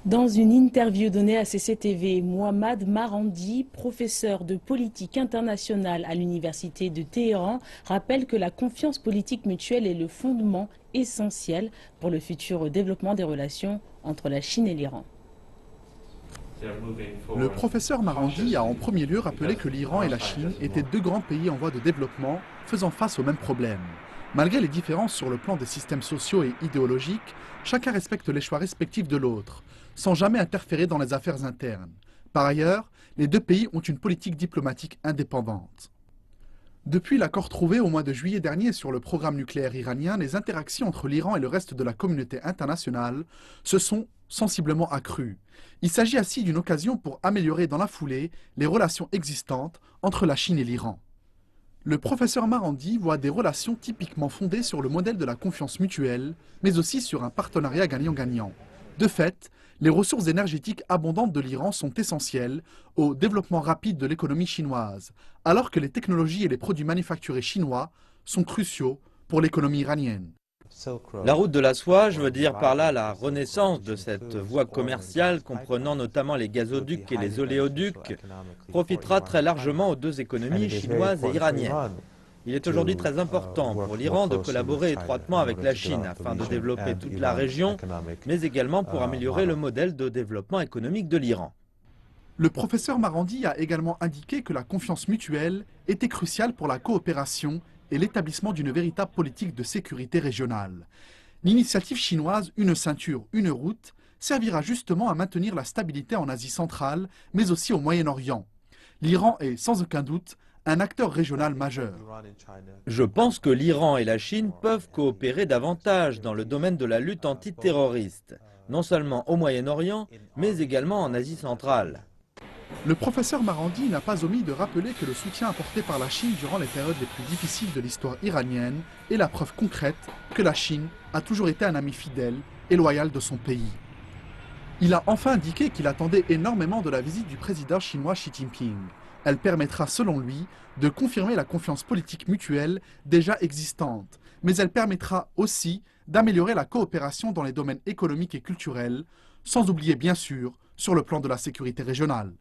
Dans une interview donnée à CCTV, Mohammad Marandi, professeur de politique internationale à l'université de Téhéran, rappelle que la confiance politique mutuelle est le fondement essentiel pour le futur développement des relations entre la Chine et l'Iran. Le professeur Marandi a en premier lieu rappelé que l'Iran et la Chine étaient deux grands pays en voie de développement faisant face aux mêmes problèmes. Malgré les différences sur le plan des systèmes sociaux et idéologiques, chacun respecte les choix respectifs de l'autre, sans jamais interférer dans les affaires internes. Par ailleurs, les deux pays ont une politique diplomatique indépendante. Depuis l'accord trouvé au mois de juillet dernier sur le programme nucléaire iranien, les interactions entre l'Iran et le reste de la communauté internationale se sont sensiblement accrues. Il s'agit ainsi d'une occasion pour améliorer dans la foulée les relations existantes entre la Chine et l'Iran. Le professeur Marandi voit des relations typiquement fondées sur le modèle de la confiance mutuelle, mais aussi sur un partenariat gagnant-gagnant. De fait, les ressources énergétiques abondantes de l'Iran sont essentielles au développement rapide de l'économie chinoise, alors que les technologies et les produits manufacturés chinois sont cruciaux pour l'économie iranienne. La route de la soie, je veux dire par là la renaissance de cette voie commerciale comprenant notamment les gazoducs et les oléoducs, profitera très largement aux deux économies chinoises et iraniennes. Il est aujourd'hui très important pour l'Iran de collaborer étroitement avec la Chine afin de développer toute la région, mais également pour améliorer le modèle de développement économique de l'Iran. Le professeur Marandi a également indiqué que la confiance mutuelle était cruciale pour la coopération et l'établissement d'une véritable politique de sécurité régionale. L'initiative chinoise Une ceinture, une route servira justement à maintenir la stabilité en Asie centrale, mais aussi au Moyen-Orient. L'Iran est sans aucun doute un acteur régional majeur. Je pense que l'Iran et la Chine peuvent coopérer davantage dans le domaine de la lutte antiterroriste, non seulement au Moyen-Orient, mais également en Asie centrale. Le professeur Marandi n'a pas omis de rappeler que le soutien apporté par la Chine durant les périodes les plus difficiles de l'histoire iranienne est la preuve concrète que la Chine a toujours été un ami fidèle et loyal de son pays. Il a enfin indiqué qu'il attendait énormément de la visite du président chinois Xi Jinping. Elle permettra, selon lui, de confirmer la confiance politique mutuelle déjà existante, mais elle permettra aussi d'améliorer la coopération dans les domaines économiques et culturels, sans oublier bien sûr sur le plan de la sécurité régionale.